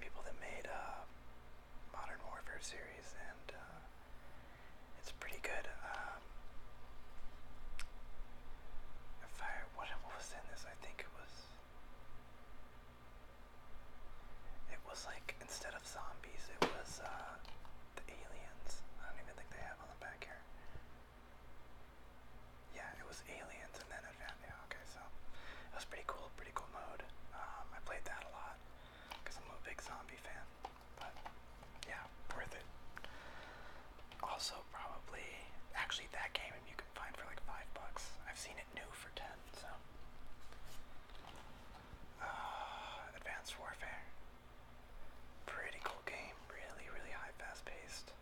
people that made Modern Warfare series, and it's pretty good. What was in this? I think it was like, instead of zombies, it was the aliens. I don't even think they have on the back here. Yeah, it was aliens, and then yeah, okay, so it was pretty cool mode. I played that a lot because I'm a big zombie fan, but yeah, worth it. Also, probably, actually, that game you can find for like $5. I've seen it new for 10, so. Advanced Warfare. Pretty cool game. Really, really high, fast paced.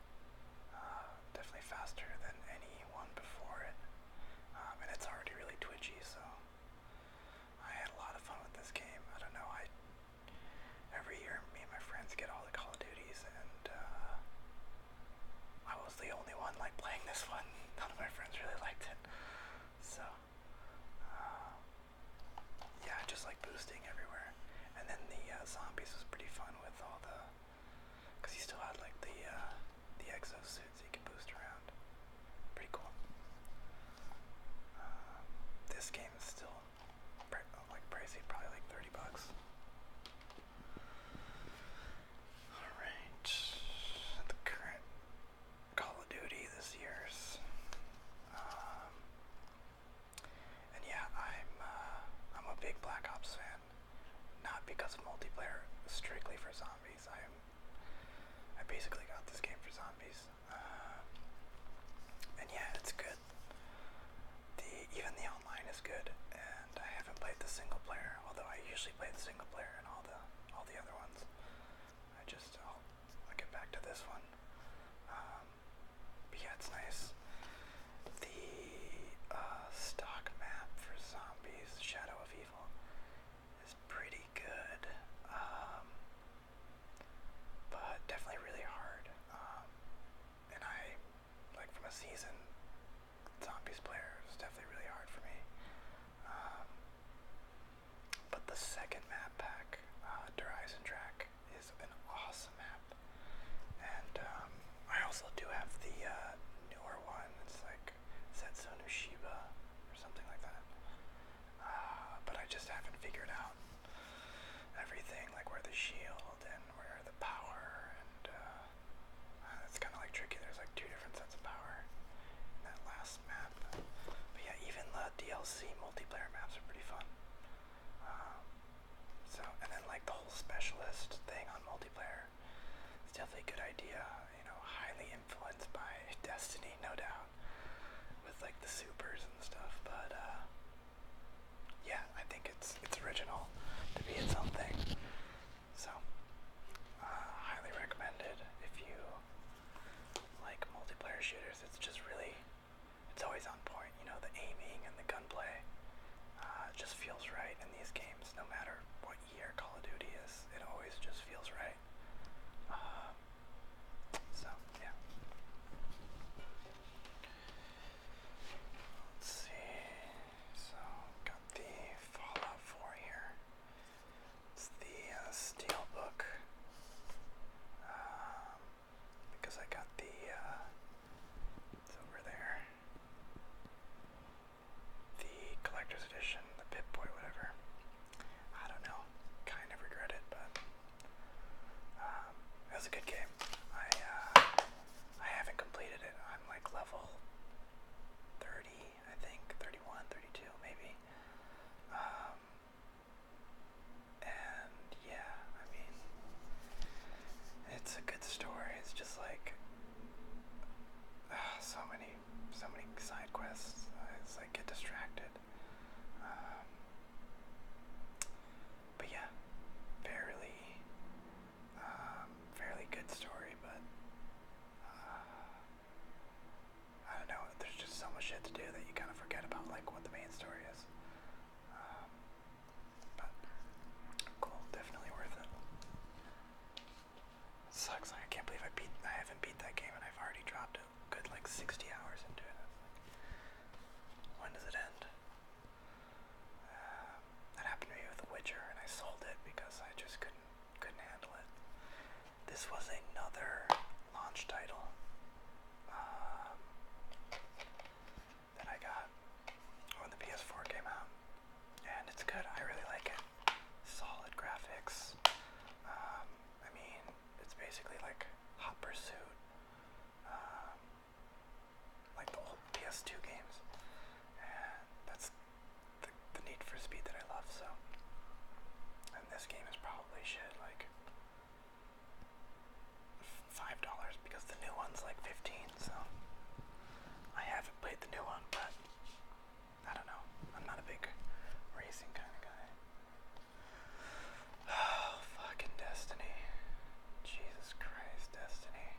Definitely faster than any one before it. And it's already really twitchy, so I had a lot of fun with this game. I don't know, every year me and my friends get all the Call of Duties, and I was the only one like playing this one. None of my friends really liked it. So yeah, just like boosting everywhere. And then the zombies was pretty fun with all the, because you still had like the exosuits you can boost around. Pretty cool. This game is still like pricey, probably like $30. Alright, the current Call of Duty this year's. And yeah, I'm a big Black Ops fan. Not because of multiplayer, strictly for zombies. I basically got this game for zombies. And yeah, it's good. Even the online is good, and I haven't played the single player, although I usually play the single player in all the other ones. I'll get back to this one. But yeah, it's nice. The stock map for zombies, Shadow of Evil, is pretty good, but definitely really hard. And I, like, from a seasoned zombies player, it was definitely really hard for me. But the second map pack, Horizon Track, is an awesome map. And I also do have the newer one. It's like set soon to this was another launch title that I got when the PS4 came out, and it's good. I really like it. Solid graphics. I mean, it's basically like Hot Pursuit, like the old PS2 games, and that's the Need for Speed that I love. So, and this game is probably shit like $5 because the new one's like 15. So I haven't played the new one, but I don't know. I'm not a big racing kind of guy. Oh, fucking Destiny. Jesus Christ, Destiny.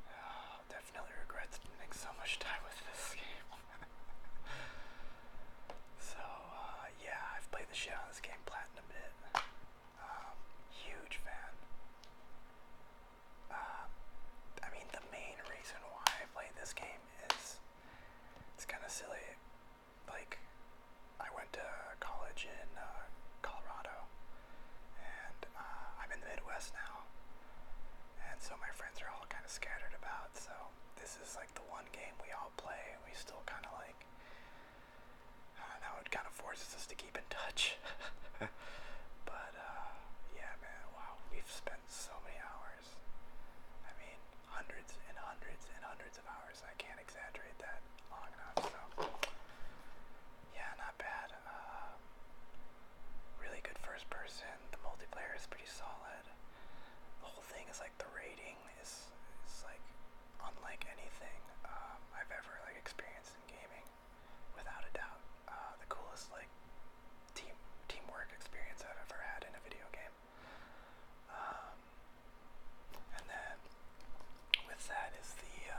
Oh, definitely regret spending so much time with this game. So, yeah, I've played the shit out of this game, platinumed it. Huge fan. I mean, the main reason why I play this game is, it's kind of silly. Like, I went to college in Colorado, and I'm in the Midwest now, and so my friends are all kind of scattered about, so this is like the one game we all play, and we still kind of like, I don't know, it kind of forces us to keep in touch. But, yeah, man, wow, we've spent so many hours. I mean, hundreds and hundreds and hundreds of hours. I can't exaggerate that long enough, so, yeah, not bad. Really good first person. The multiplayer is pretty solid. The whole thing is like, the rating is like unlike anything I've ever like experienced in gaming, without a doubt. The coolest like teamwork experience I've ever had in a video game. And then with that is the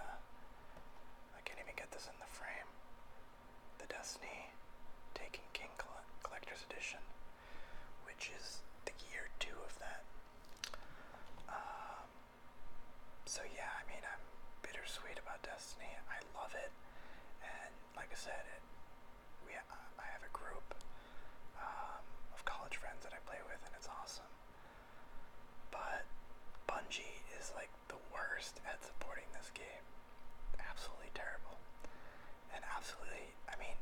I can't even get this in the frame. The Destiny Taken King Collector's Edition, which is the year 2 of that. So yeah, I mean, I'm bittersweet about Destiny. I love it, and like I said, I have a group of college friends that I play with, and it's awesome. But Bungie is like the worst at supporting this game. Absolutely terrible, and absolutely, I mean,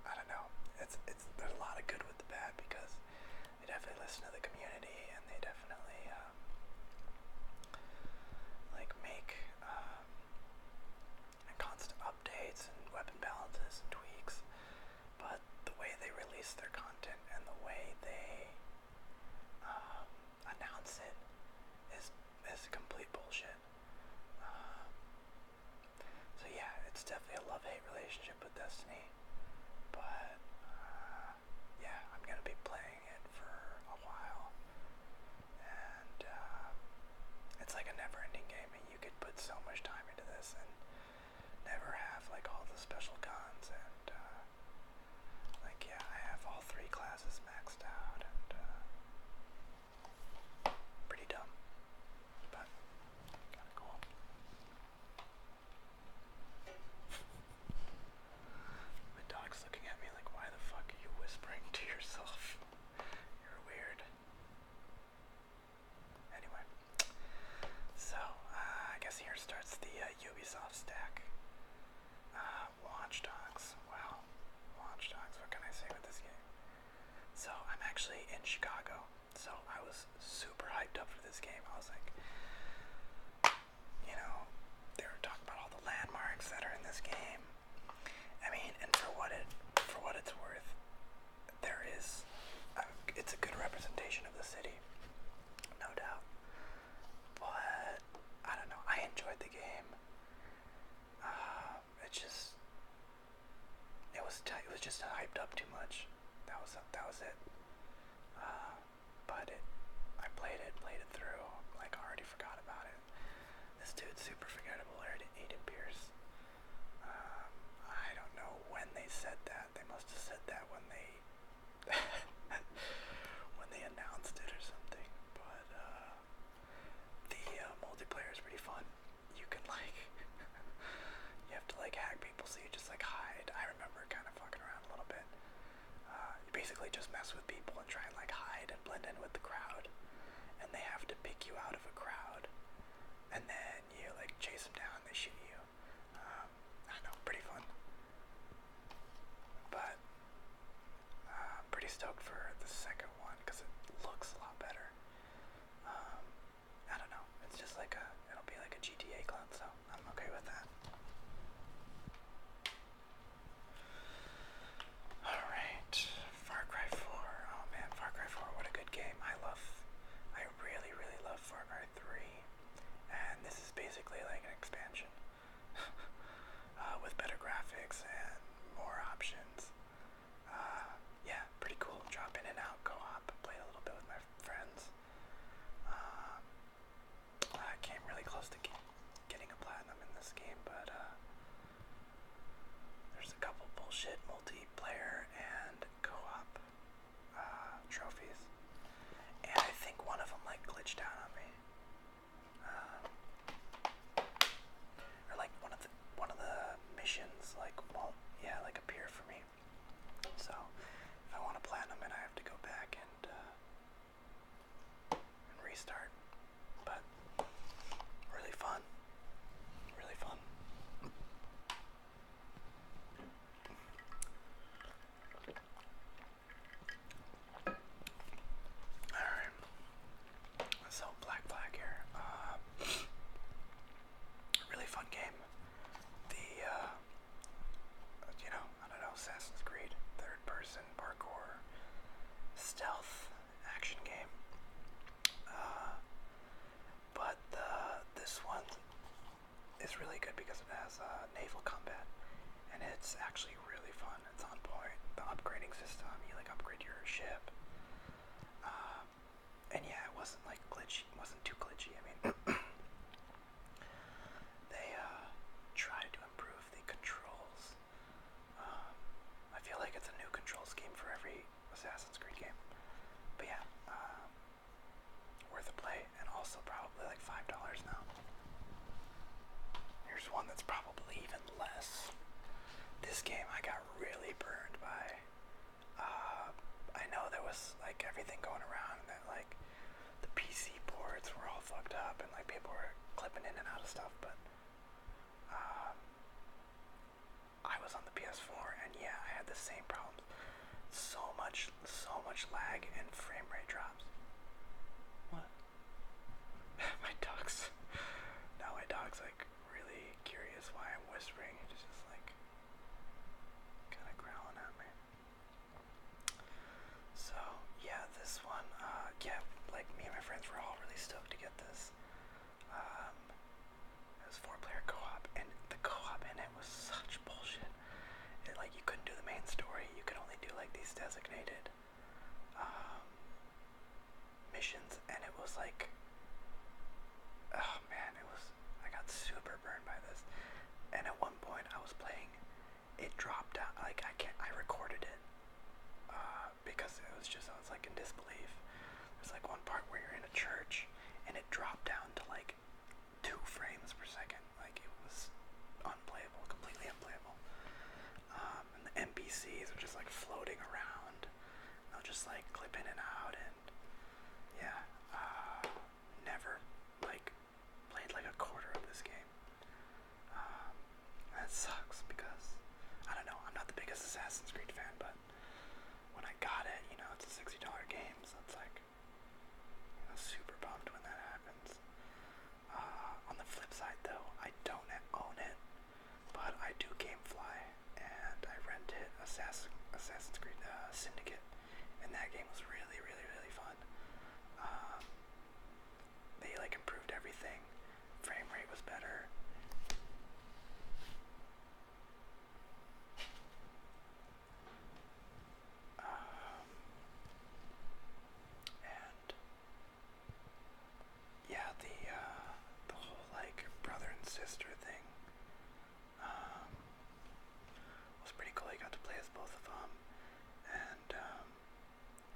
I don't know. It's there's a lot of good with the bad, because they definitely listen to the community, and they definitely like make constant updates and weapon balances and tweaks. But the way they release their content and the way they announce it is complete bullshit. So yeah, it's definitely a love-hate relationship with Destiny. But yeah, I'm gonna be playing it for a while, and it's like a never-ending game, and you could put so much time into this and never have like all the special guns, and like, yeah, I have all 3 classes maxed out, and pretty dumb, but kinda cool. My dog's looking at me like, why the fuck are you whispering to yourself? You're weird. Anyway, so I guess here starts the Ubisoft stack. Watch Dogs. Wow. Watch Dogs. What can I say with this game? So I'm actually in Chicago, so I was super hyped up for this game. I was like, you know, they were talking about all the landmarks that are in this game. I mean, and for what it's worth, there is, it's a good representation of the city, no doubt. But I don't know. I enjoyed the game. It was just hyped up too much. That was it. But I played it through. Like, I already forgot about it. This dude's super forgettable. Aiden Pierce. I don't know when they said that. They must have said that when they when they announced it or something. But the multiplayer is pretty fun. You can like you have to like hack people, so you just like hide. I remember kind of fucking around a little bit. You basically just mess with people and try and like hide and blend in with the crowd. have to pick you out of a crowd, and then you like chase them down. They shoot you. I don't know, pretty fun. But pretty stoked for the second one because it looks a lot better. I don't know. It's just like it'll be like a GTA clone, so I'm okay with that. Alright, Far Cry 4. Oh man, Far Cry 4, what a good game. I really, really love Far Cry 3. And this is basically like an expansion. With better graphics and more options. Yeah, pretty cool. Drop in and out, co-op, played a little bit with my friends. I came really close to getting a platinum in this game, but there's a couple bullshit multiplayer and co-op trophies, and I think one of them like glitched out on me, or like one of the missions like won't like appear for me. So if I want a platinum, and I have to go back and restart. But really fun. Really fun. Alright. So Black Flag here. Really fun game. The I don't know, Assassin's Creed, third person parkour stealth action game. But this one is really good because it has naval combat, and it's actually really fun. It's on point. The upgrading system, you like upgrade your ship, and yeah, it wasn't like glitchy. It wasn't too glitchy. I mean, they tried to improve the controls. I feel like it's a new control scheme for every Assassin's Creed game. But yeah, worth a play, and also probably like $5 now. Here's one that's probably even less. This game I got really burned by. I know there was like everything going around that like the PC ports were all fucked up and like people were clipping in and out of stuff, but I was on the PS4, and yeah, I had the same problems. So much lag and frame rate drops. What? My dog's like really curious why I'm whispering. It's just like kind of growling at me. So yeah, this one, yeah, like me and my friends were all really stoked to get this. It was 4-player co-op, and the co-op in it was such bullshit. Like you couldn't do the main story. You could only do like these designated missions, and it was like, oh man, I got super burned by this. And at one point I was playing, it dropped out. Like I recorded it because I was like in disbelief. There's like one part where you're in a church, and it dropped down to like 2 frames per second. Like it was unplayable, completely unplayable. And the NPCs are just like floating around. They'll just like clip in and out, and yeah, never like played like a quarter of this game. That sucks because I don't know. I'm not the biggest Assassin's Creed fan, but when I got it, it's a $60 game, so it's like super bummed when that happens. On the flip side, though, I don't own it, but I do GameFly, and I rented Assassin's Creed Syndicate, and that game was really, really, really fun. They like improved everything. Frame rate was better. And yeah, the whole like brother and sister thing was pretty cool. You got to play as both of them, and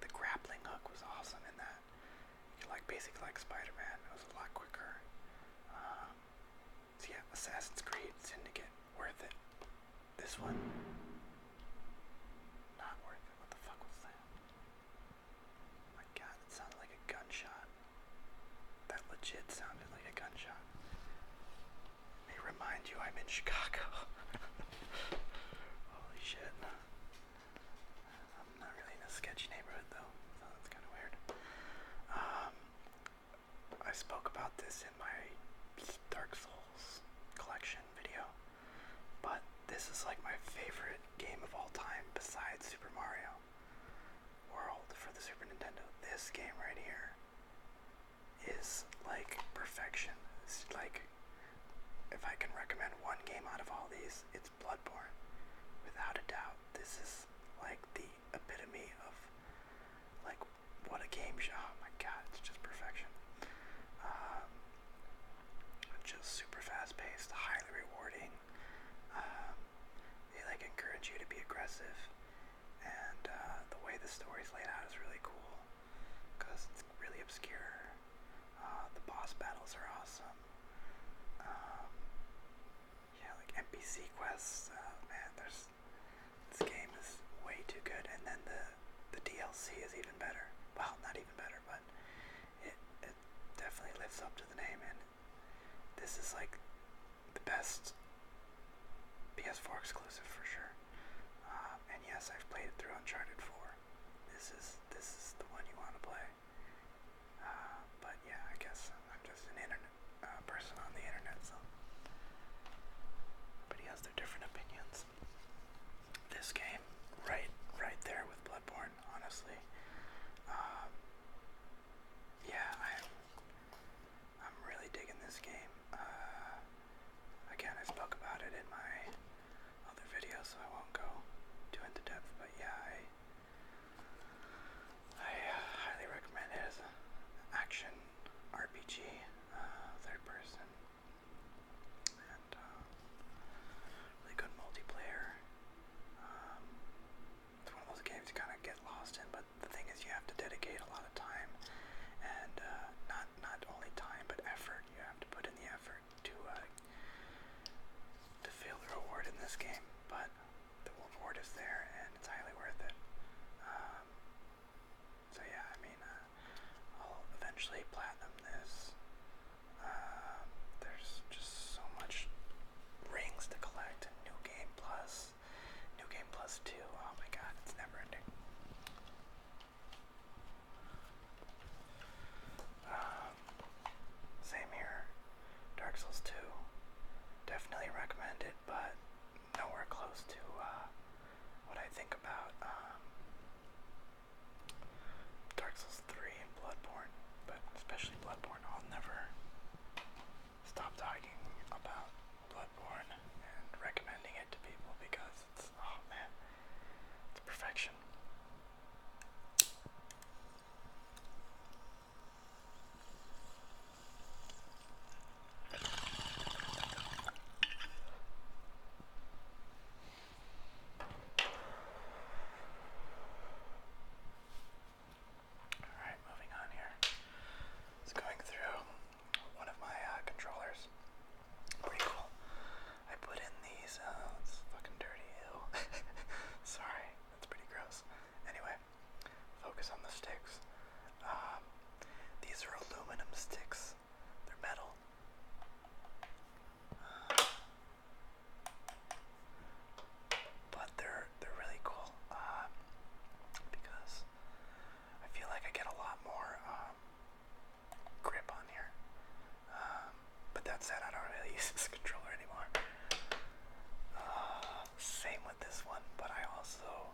the grappling hook was awesome in that. You could like basically like Spider-Man. It was a lot quicker. this game right here is like perfection. It's like, if I can recommend one game out of all these, it's Bloodborne. Without a doubt, this is like the epitome of like what a game show. Oh my god, it's just perfection. Just super fast paced, highly rewarding. They like encourage you to be aggressive, and the way the story's laid out is really cool because it's really obscure. The boss battles are awesome. Yeah, like NPC quests. Man, this game is way too good, and then the DLC is even better. Well, not even better, but it definitely lives up to the name, and this is like the best PS4 exclusive for sure. And yes, I've played it through Uncharted 4. This is the one you want to play. But yeah, I guess I'm just an internet person on the internet, so everybody has their different opinions. This game, right there with Bloodborne, honestly. Yeah, I'm really digging this game. Again, I spoke about it in my other video, so I won't go too into depth. But yeah, I highly recommend it as an action RPG, third person, and really good multiplayer. It's one of those games you kind of get lost in, but the thing is, you have to dedicate a lot of time, and not only time but effort. You have to put in the effort to feel the reward in this game, but the reward is there, and it's highly worth it. So yeah, I mean, I'll eventually platinum this. There's just so much rings to collect, and New Game Plus 2. Oh my god, it's never ending. Same here. Dark Souls 2. Definitely recommend it, but nowhere close to what I think about Dark Souls 3 and Bloodborne, but especially Bloodborne. I'll never stop talking about Bloodborne and recommending it to people because it's, oh man, it's perfection. Alright, moving on here. It's going through one of my controllers. Pretty cool. I put in these, it's fucking dirty, ew. Sorry, that's pretty gross. Anyway, focus on the sticks. These are aluminum sticks. They're metal. But they're really cool, because I feel like I get a lot more grip on here. But that said, I don't really use this controller anymore. Same with this one, but I also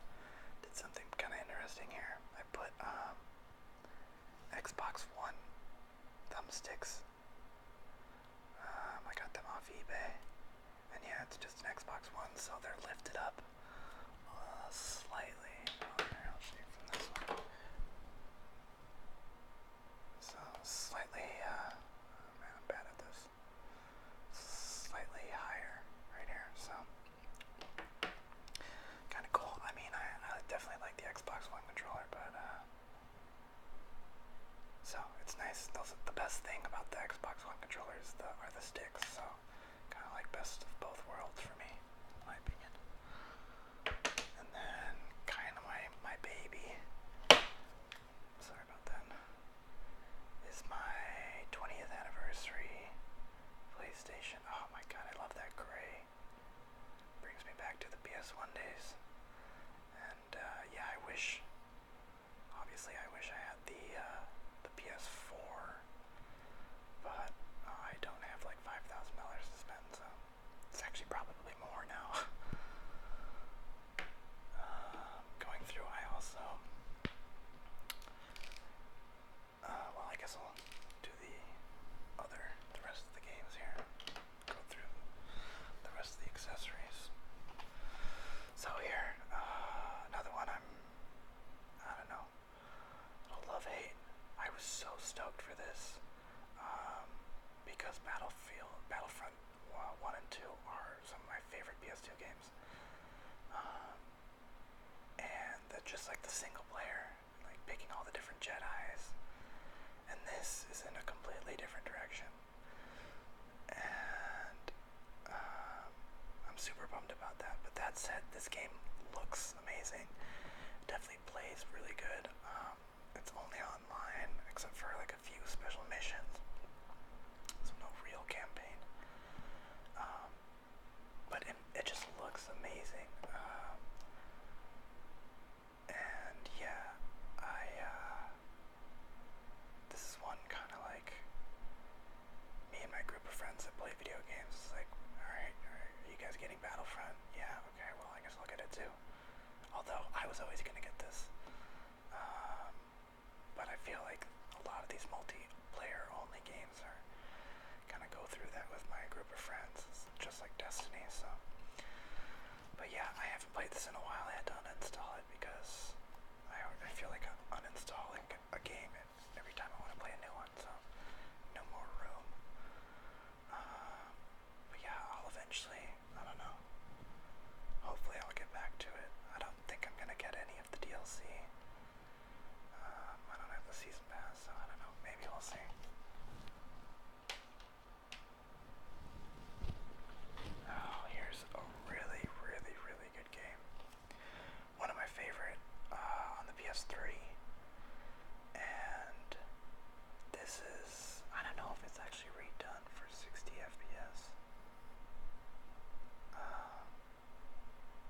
did something kind of interesting here. I put Xbox One thumbsticks. I got them off eBay, and yeah, it's just an Xbox One, so they're lifted up slightly. Here, I'll show you from this one. So slightly, man, I'm bad at this. Slightly higher right here, so kind of cool. I mean, I definitely like the Xbox One controller, but so it's nice. The best thing about the Xbox One controllers are the sticks. So kind of like best of both worlds for me, in my opinion. And then kind of my baby. Sorry about that. Is my 20th anniversary PlayStation. Oh my god, I love that gray. Brings me back to the PS1 days. And yeah, obviously I wish I had the PS4, but I don't have like $5,000 to spend, so it's actually probably more Jedis, and this is in a completely different direction. And I'm super bummed about that. But that said, this game looks amazing. Definitely plays really good. It's only online, except for like a few special missions, so no real campaign. But it just looks amazing. And yeah, this is one kind of like me and my group of friends that play video games. It's like, alright, are you guys getting Battlefront? Yeah, okay, well I guess I'll get it too. Although I was always gonna get this. But I feel like a lot of these multiplayer only games are kind of go through that with my group of friends. It's just like Destiny, so. But yeah, I haven't played this in a while. I had to uninstall it because I feel like I'm uninstalling a game every time I want to play a new one, so no more room. But yeah, I'll eventually, I don't know, hopefully I'll get back to it. I don't think I'm gonna get any of the DLC. I don't have the season pass, so I don't know, maybe we'll see. Oh, here's a really, really, really good game. One of my favorite on the PS3. And this is, I don't know if it's actually redone for 60 FPS.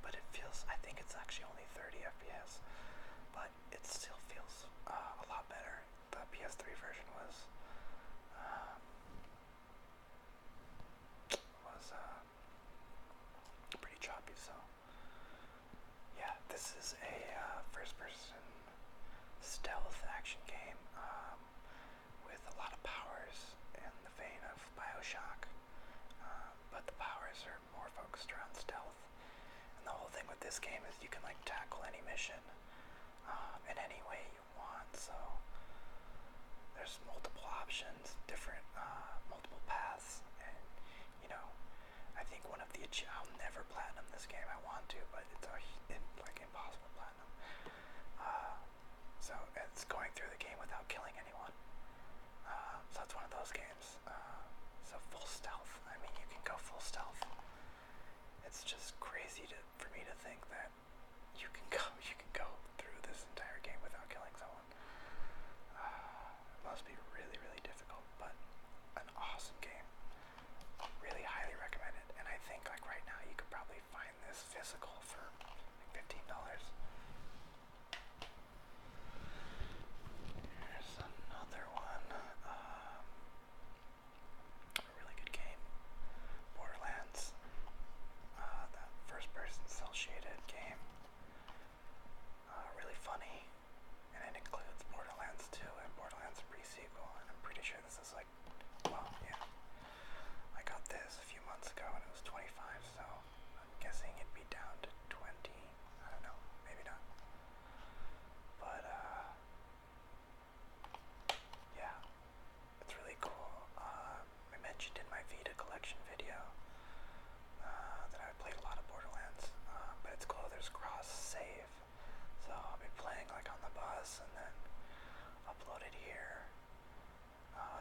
But it feels, I think it's actually only 30 FPS. But it still feels a lot better. The PS3 version was pretty choppy, so yeah, this is a first-person stealth action game with a lot of powers in the vein of BioShock, but the powers are more focused around stealth. And the whole thing with this game is you can like tackle any mission in any way you want, so there's multiple options, different multiple paths, and you know, I think one of the I'll never platinum this game. I want to, but it's like impossible platinum. So it's going through the game without killing anyone. So it's one of those games. So full stealth. I mean, you can go full stealth. It's just crazy for me to think that you can go through this entire game without killing someone. It must be really, really difficult, but an awesome game. Really highly recommend it, and I think like right now you could probably find this physical for like $15. Here's another one. A really good game. Borderlands. That first-person cel-shaded game. Really funny, and it includes Borderlands 2 and Borderlands pre-sequel, and I'm pretty sure this is like, well, yeah. I got this a few months ago and it was 25, so I'm guessing it'd be down to 20. I don't know, maybe not. But yeah, it's really cool. I mentioned in my Vita collection video that I played a lot of Borderlands, but it's cool. There's cross save, so I'll be playing like on the bus and then upload it here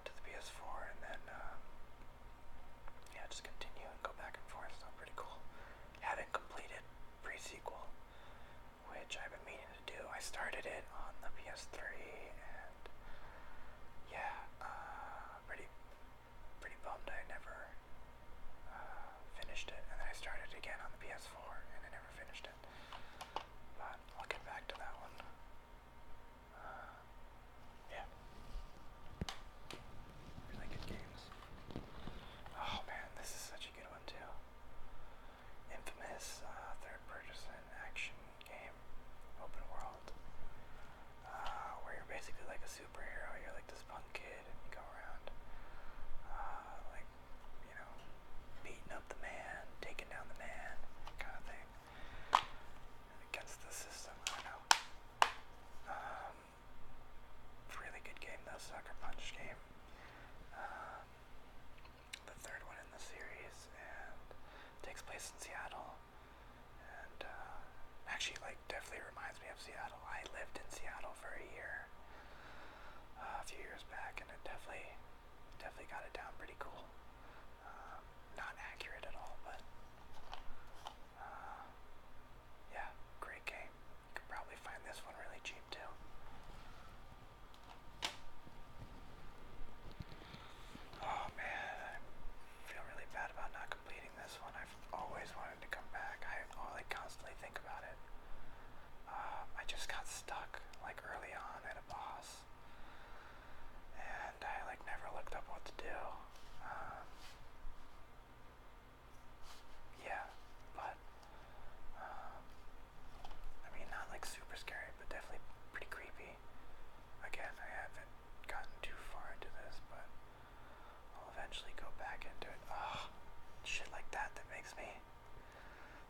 to the PS4, and then yeah, just continue and go back and forth. So pretty cool. Hadn't completed pre-sequel, which I've been meaning to do. I started it on the PS3, and yeah, pretty bummed I never finished it. And then I started again on the PS4, and I never finished it. But I'll get back to that one. Yeah. Really good games. Oh man, this is such a good one too. Infamous third-person action game, open world, where you're basically definitely got it down pretty cool. Not accurate at all, but yeah, great game. You could probably find this one really cheap too. Oh man, I feel really bad about not completing this one. I've always wanted to come back. I constantly think about it. I just got stuck like early on at a boss, and I like never looked up what to do. Yeah, but I mean, not like super scary, but definitely pretty creepy. Again, I haven't gotten too far into this, but I'll eventually go back into it. Ugh, shit like that makes me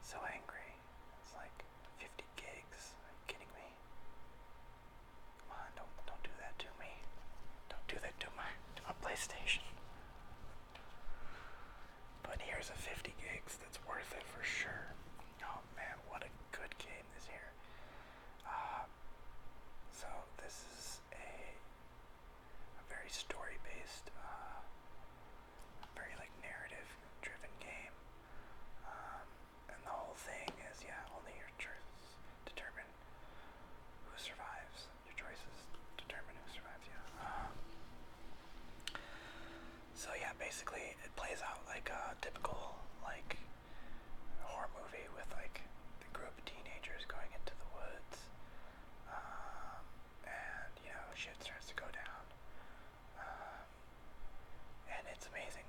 so angry. It's like 50 gigs. Are you kidding me? Come on, don't do that to me. Don't do that to my PlayStation. But here's a 50 gigs that's worth it for sure. Oh man, what a good game this here. So this is a very story-based, very like narrative-driven game. And the whole thing is, yeah, only your choices determine who survives. Your choices determine who survives, yeah. So yeah, basically it plays out like a typical like horror movie with like the group of teenagers going into the woods, and you know shit starts to go down, and it's amazing.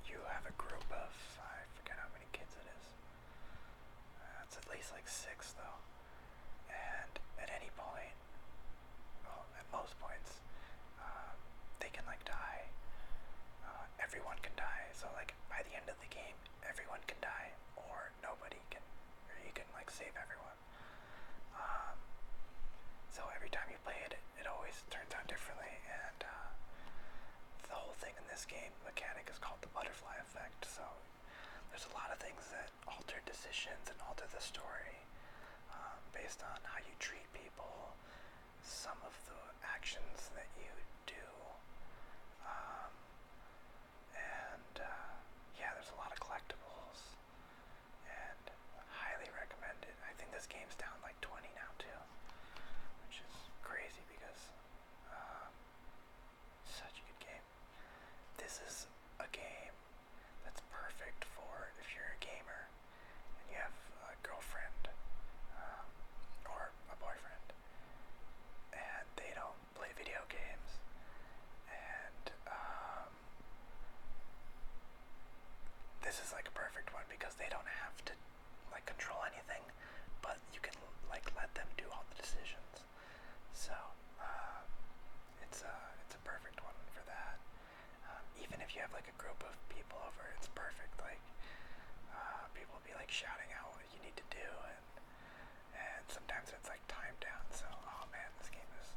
You have a group of, I forget how many kids it is. It's at least like 6 though, and at any point, well, at most points, they can like die. Everyone can die. So like by the end of the game, everyone can die, or nobody can, or you can like save everyone. So every time you play it, it always turns out differently, and the whole thing in this game mechanic is called the butterfly effect. So there's a lot of things that alter decisions and alter the story based on how you treat people, some of the actions that you do, and yeah, there's a lot of collectibles, and highly recommend it. I think this game's down like 20 now too, which is crazy because such a good game. This is a game that's perfect for if you're a gamer and you have a girlfriend or a boyfriend and they don't play video games, and this is like a perfect one because they don't have to like control anything, but you can like let them do all the decisions. So it's a perfect one for that. Even if you have like a group of people over, it's perfect. Like people will be like shouting out what you need to do, and sometimes it's like timed down. So oh man, this game is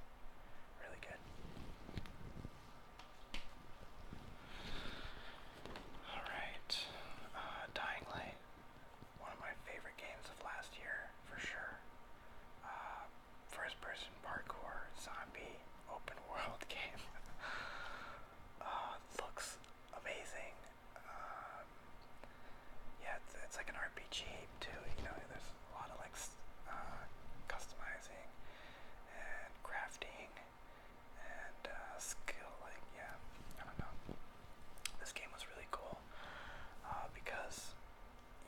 really good. All right, Dying Light, one of my favorite games of last year for sure. First-person parkour zombie open world game. Looks amazing. Yeah, it's like an RPG too. You know, there's a lot of like customizing and crafting and skill. Like, yeah, I don't know. This game was really cool because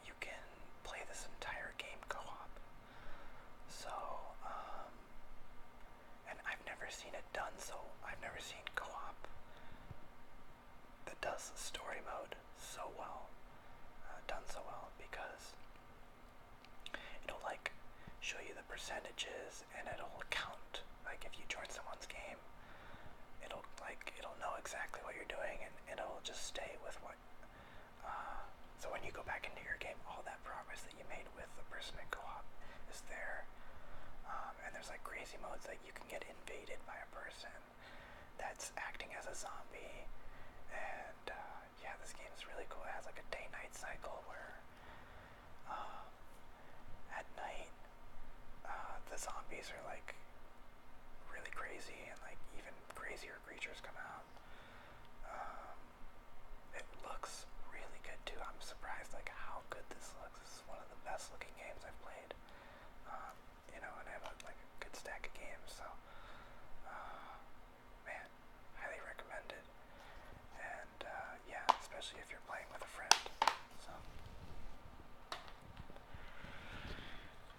you can play this entire game co-op. So, and I've never seen it done so. I've never seen co-op that does the story mode so well, done so well, because it'll like show you the percentages and it'll count. Like if you join someone's game, it'll know exactly what you're doing, and it'll just stay with what. So when you go back into your game, all that progress that you made with the person in co-op is there. And there's like crazy modes, like you can get invaded by a person that's acting as a zombie, and yeah, this game is really cool. It has like a day-night cycle where at night the zombies are like really crazy and like even crazier crazier creatures come out. It looks really good too. I'm surprised like how good this looks. This is one of the best looking games I've played. You know, and I have like a good stack of games, so man, highly recommend it. And yeah, especially if you're playing with a friend. So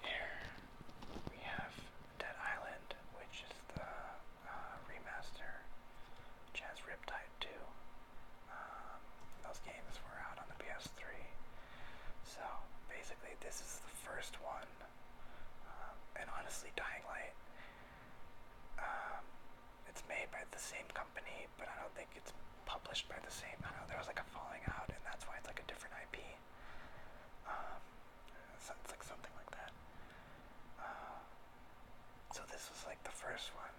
here we have Dead Island, which is the remaster, which has Riptide 2. Those games were out on the PS3. So basically this is the first one. And honestly, Dying Light, it's made by the same company, but I don't think it's published by the same. I don't know, there was like a falling out, and that's why it's like a different IP. So it's like something like that. So this was like the first one.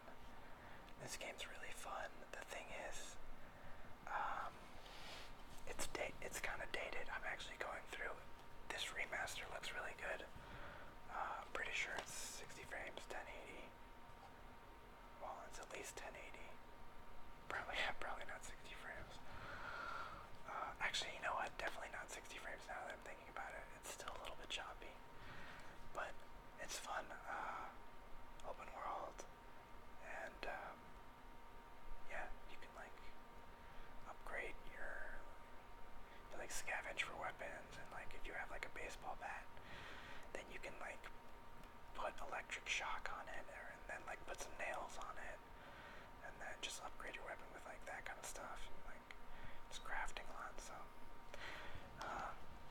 This game's really fun. The thing is, it's kind of dated. I'm actually going through. This remaster looks really good. I'm pretty sure it's 60 frames, 1080. Well, it's at least 1080. Probably not 60 frames. Actually, you know what? Definitely not 60 frames now that I'm thinking about it. It's still a little bit choppy, but it's fun. Open world, and yeah, you can like upgrade you like scavenge for weapons, and like if you have like a baseball bat, then you can like put electric shock on it, and then like put some nails on it, and then just upgrade your weapon with like that kind of stuff, and like just crafting a lot. So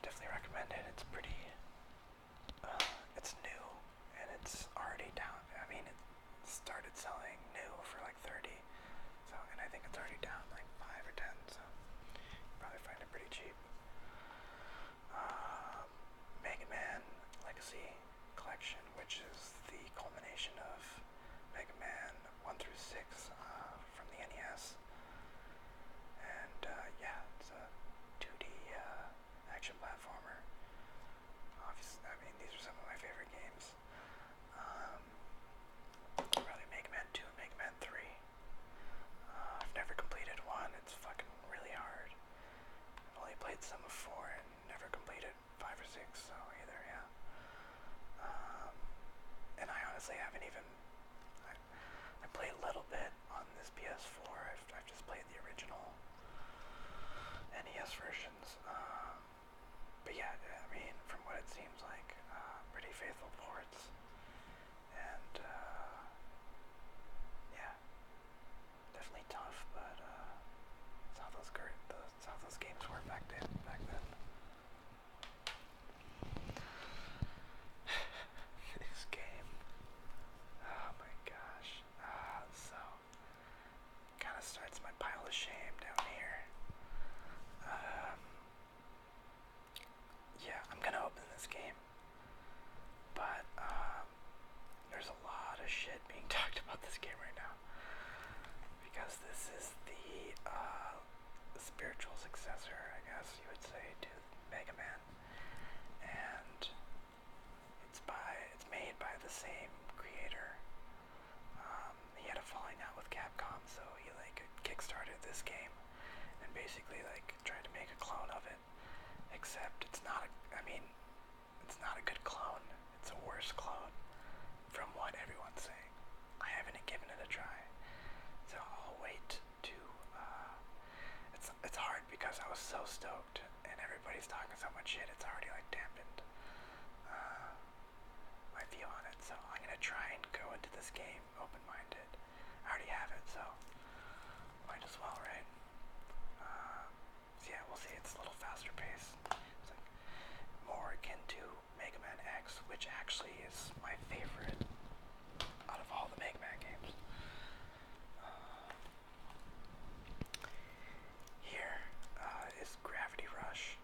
definitely recommend it. It's pretty it's new, and it's already down. I mean, it started selling new for like 30, so, and I think it's already down like 5 or 10, so you probably find it pretty cheap. Mega Man Legacy Collection, which is the culmination of Mega Man 1 through 6 from the NES. And yeah, it's a 2D action platformer. Obviously, I mean, these are some of my favorite games. Probably Mega Man 2 and Mega Man 3. I've never completed 1. It's fucking really hard. I've only played some of 4 and never completed 5 or 6, so either, yeah. And I honestly haven't even... I played a little bit on this PS4. I've just played the original NES versions. But yeah, I mean, from what it seems like, pretty faithful ports. And yeah, definitely tough, but it's how those games were back then. This game, oh my gosh. So kind of starts my pile of shame down here. Yeah, I'm gonna open this game, but there's a lot of shit being talked about this game right now, because this is the spiritual successor, I guess you would say, to Mega Man, and it's made by the same creator. He had a falling out with Capcom, so he like kickstarted this game and basically like tried to make a clone of it, except it's not a good clone. It's a worse clone from what everyone's saying. I haven't given it a try, so I'll wait to it's hard because I was so stoked and everybody's talking so much shit, it's already like dampened my view on it. So I'm gonna try and go into this game open-minded. I already have it, so might as well, right? So yeah, we'll see. It's a little faster pace. It's like more akin to Mega Man X, which actually is my favorite out of all the Mega Man games. Here is Gravity Rush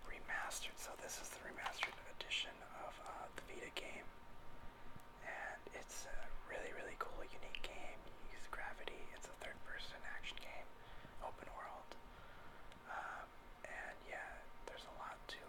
remastered. So this is the remastered edition of the Vita game, and it's a really, really cool, unique game. You use gravity. It's a third-person action game, open world, and yeah, there's a lot to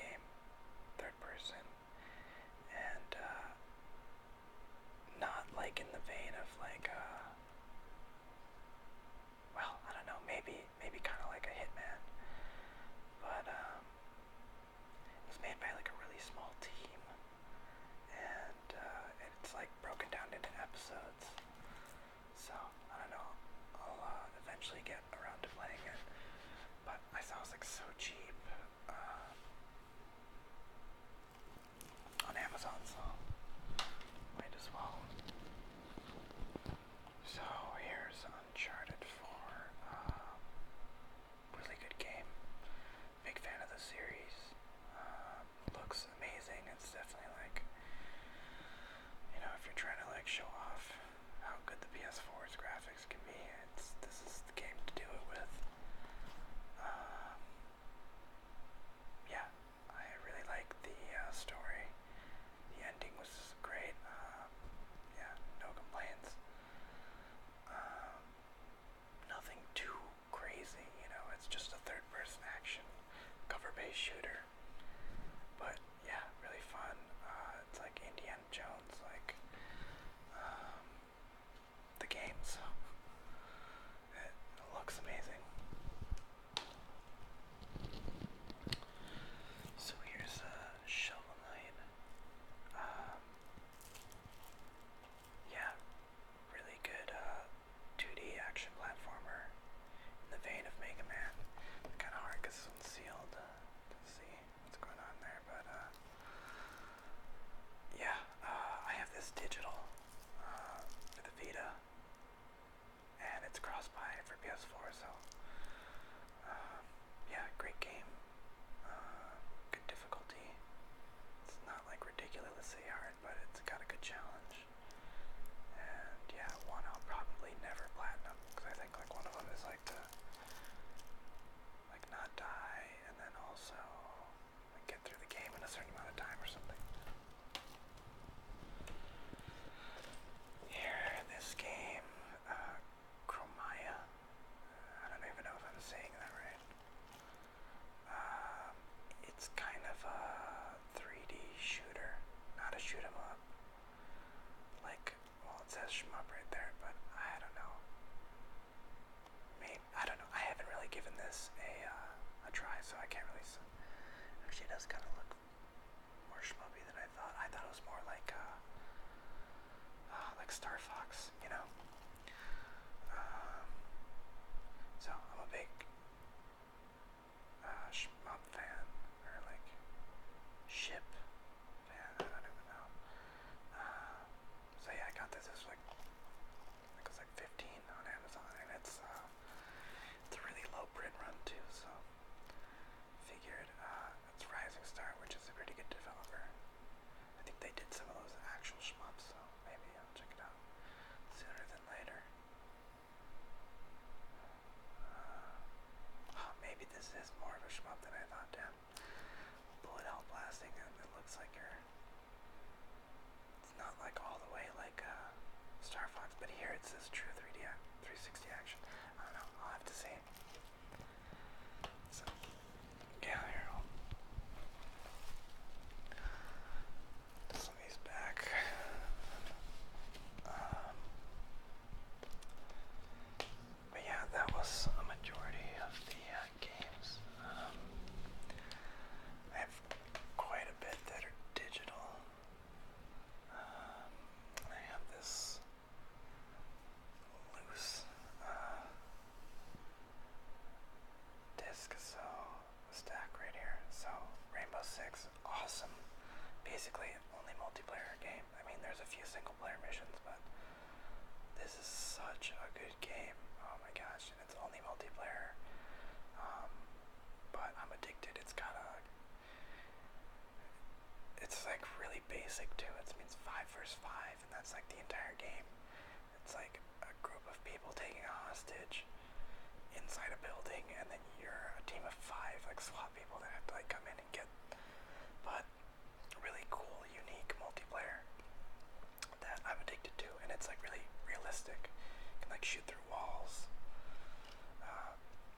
game, third person, and not like in the vein of like well, I don't know, maybe kind of like a Hitman, but it was made by like a really small team, and it's like broken down into episodes. So I don't know, I'll eventually get around to playing it, but I saw it was like so cheap on Amazon, so might as well. So here's Uncharted 4. Really good game. Big fan of the series. Looks amazing. It's definitely like, you know, if you're trying to like show off how good the PS4's graphics can be, this is the game to do it with. Yeah, I really like the story. The ending was great. Yeah, no complaints. Nothing too crazy, you know, it's just a third-person action, cover-based shooter. But, yeah, really fun. It's like Indiana Jones, like, the game, so it looks amazing. So here's Shovel Knight. Yeah, really good 2D action platformer in the vein of Mega Man. Kind of hard because this one's sealed to see what's going on there, but yeah, I have this digital for the Vita, and it's cross-buy for PS4, so yeah, great game. Good difficulty. It's not like ridiculously hard, but it's got a good challenge. And yeah, one I'll probably never platinum, because I think like one of them is like to like not die, and then also like get through the game in a certain amount of time or something. Here, this game, Chromia. I don't even know if I'm saying that right. It's kind of a 3D shooter, not a shoot 'em up. Like, well, it says shmup right there, but I don't know. Maybe, I don't know. I haven't really given this a try, so I can't really. Actually, it does kind of look more shmuppy than I thought. I thought it was more like Star Fox, you know. So I'm a big shmup fan, or like ship fan. I don't even know. So yeah, I got this. It was like I think it was like 15 on Amazon, and it's a really low print run too. So figured it's Rising Star, which is a pretty good developer. I think they did some of those actual shmups, so maybe I'll check it out sooner than later. Maybe this is more of a shmup than I thought. Damn, bullet hell blasting, and it looks like it's not like all the way like Star Fox, but here it says true 360 action. I don't know. I'll have to see. So yeah, here I'll put some of these back. But yeah, that was a majority of the games. I have quite a bit that are digital. I have this loose disc, so a stack right here. So Rainbow Six, awesome. Basically, only multiplayer game. I mean, there's a few single player missions, but this is such a good game. Oh my gosh, and it's only multiplayer. But I'm addicted. It's like really basic too. It means 5 versus 5, and that's like the entire game. It's like a group of people taking a hostage inside a building, and then you're a team of 5, like SWAT people that have to like come in and get. But really cool, unique multiplayer that I'm addicted to, and it's like really realistic. You can like shoot through walls,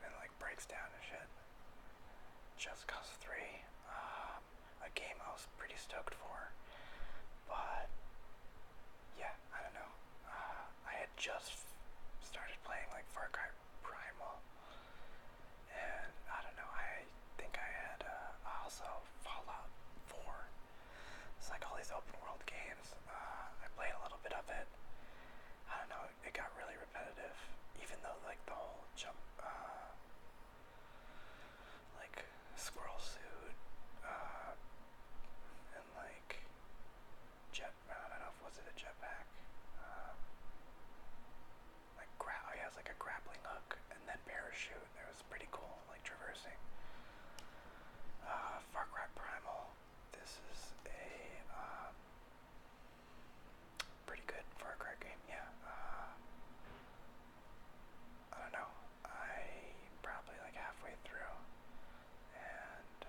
and like breaks down and shit. Just Cause 3, game I was pretty stoked for, but yeah, I don't know. I had just started playing like Far Cry Primal, and I don't know. I think I had also Fallout 4. It's like all these open world games. I played a little bit of it. I don't know. It got really repetitive, even though like the whole jump, like squirrel suit, and like I don't know if was it a jetpack. He has like a grappling hook and then parachute. It was pretty cool, like traversing. Far Cry Primal. This is a pretty good Far Cry game, yeah. I don't know. I probably like halfway through, and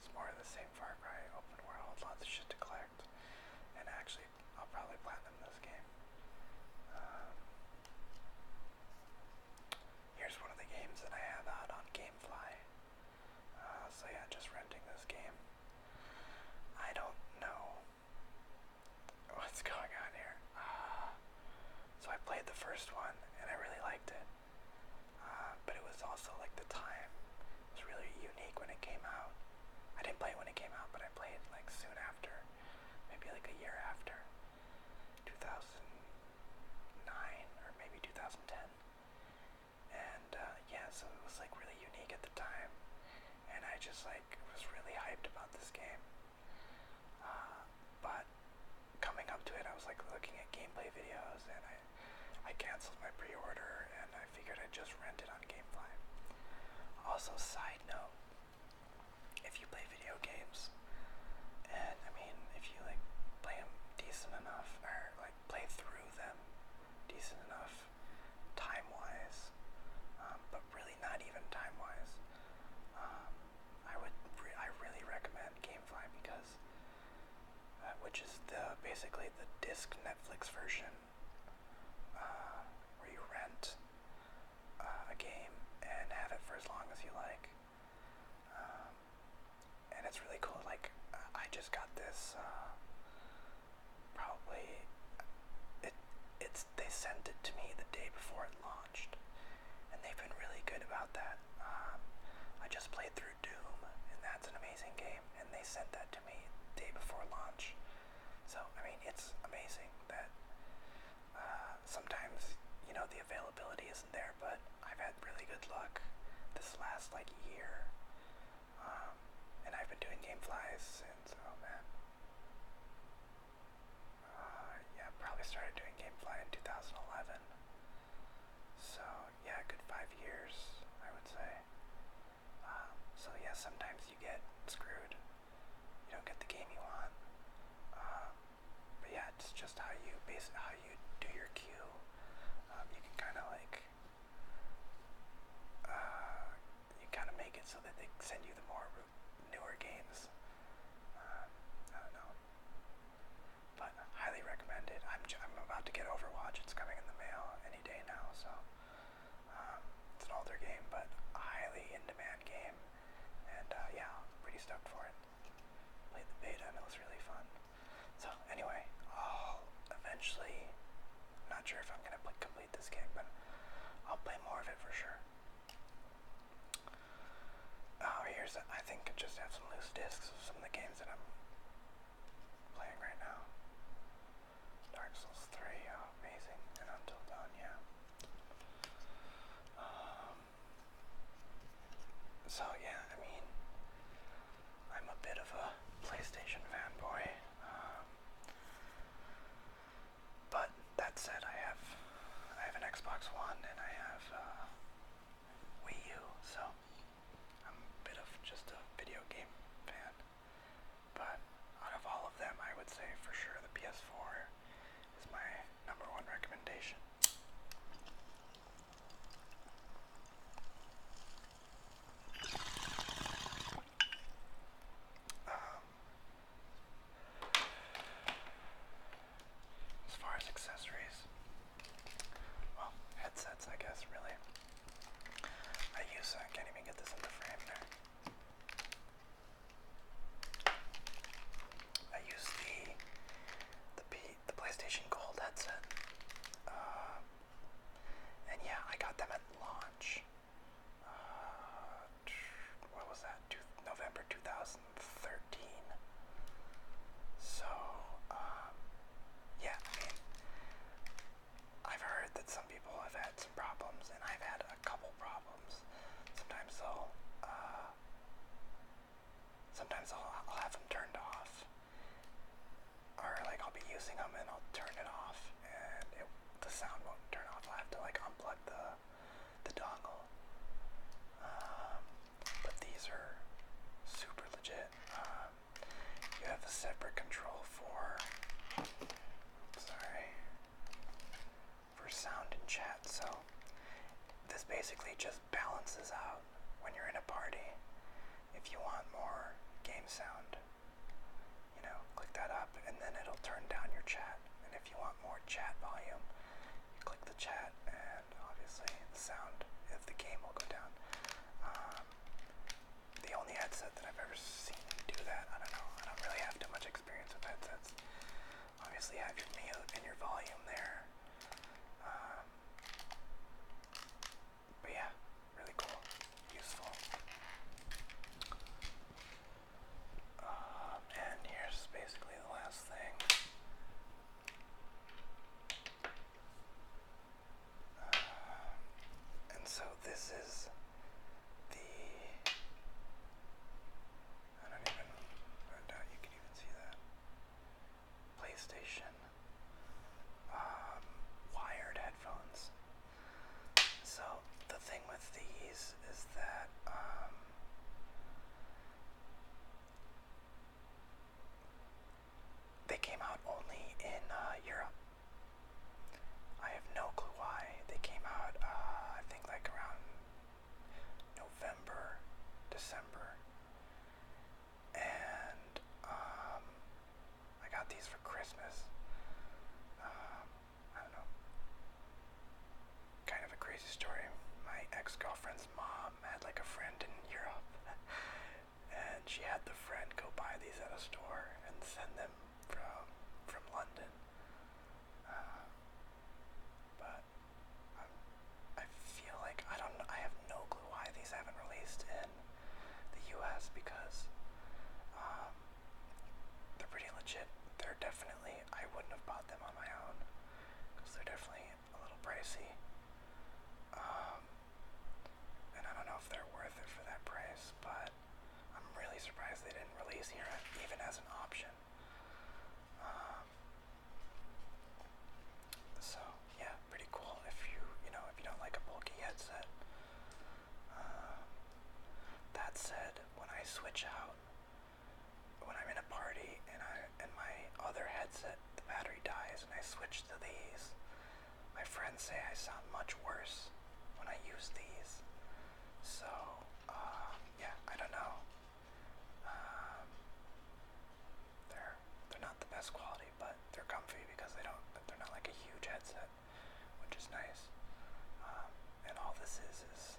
it's more of the same Far Cry open world, lots of shit to collect. And actually, I'll probably platinum this game. Here's one of the games that I have out on GameFly. So yeah, just renting this game. I don't know what's going on here. So I played the first one, and I really liked it. But it was also like the time. It was really unique when it came out. I didn't play it when it came out, but I played like soon after. Maybe like a year after. 2009 or maybe 2010. And yeah, so it was like really unique at the time. And I just like was really hyped about this game. But coming up to it, I was like looking at gameplay videos, and I canceled my pre-order, and I figured I'd just rent it on GameFly. Also, side note, if you play video games, and I mean, if you like play them decent enough, or like play through them decent enough, time-wise, but really not even time-wise, I really recommend GameFly because, which is basically the disc Netflix version, where you rent a game and have it for as long as you like, and it's really cool. Like I just got this probably they sent it to me the day before it launched, and they've been really good about that. I just played through Doom, and that's an amazing game, and they sent that to me the day before launch. So, I mean, it's amazing that sometimes, you know, the availability isn't there, but I've had really good luck this last, like, year. And I've been doing GameFlies since, oh man. Yeah, probably started doing GameFly in 2011. So, yeah, a good 5 years, I would say. So, yeah, sometimes you get screwed. You don't get the game you want. But yeah, it's just how you do your queue. You can kind of like you kind of make it so that they send you the more newer games. I don't know, but highly recommend it. I'm about to get Overwatch. It's coming in the mail any day now, so it's an older game, but a highly in-demand game, and yeah, pretty stoked for it. Played the beta and it was really fun. So anyway, I'll eventually, I'm not sure if I'm going to complete this game, but I'll play more of it for sure. I think I just have some loose discs of some of the games that I'm playing right now. Dark Souls 3, oh, amazing, and Until Dawn, yeah. So yeah, I mean, I'm a bit of a PlayStation fanboy. But that said, I have an Xbox One and I have Wii U, so I'm a bit of just a video game fan. But out of all of them, I would say for sure the PS4 is my number one recommendation. As far as accessories, well, headsets, I guess, really. I can't even get this in the frame there. PlayStation Gold headset. And yeah, I got them at launch. What was that? November 2013. So, yeah, I mean, I've heard that some people have had some problems, and I've had a couple problems. Sometimes I'll have them turned off, or like I'll be using them and I'll turn it off, and the sound won't turn off. I'll have to like unplug the dongle. But these are super legit. You have a separate control for sound and chat, so this basically just balances out when you're in a party. If you want more game sound, click that up and then it'll turn down your chat. And if you want more chat volume, you click the chat and obviously the sound of the game will go down. The only headset that I've ever seen do that, I don't know, I don't really have too much experience with headsets. Obviously you have your mute and your volume there. But yeah, really cool, useful. And here's basically the last thing. And so this is I doubt you can even see that, PlayStation wired headphones. So the thing with these is that they came out only in Europe. I have no clue why. They came out, I think like around November, December. And I got these for Christmas. I don't know. Kind of a crazy story. My ex-girlfriend's mom had like a friend in Europe. And she had the friend go buy these at a store and send them from London. But I feel like I have no clue why these haven't released in the US, because they're pretty legit. They're definitely, I wouldn't have bought them on my own because they're definitely a little pricey. And I don't know if they're worth it for that price, but I'm really surprised they didn't release here even as an option. So yeah, pretty cool if you don't like a bulky headset. That said, when I switch out, when I'm in a party and my other headset, the battery dies, and I switch to these, my friends say I sound much worse when I use these. So yeah, I don't know. They're not the best quality, but they're comfy because they're not like a huge headset, which is nice. And all this is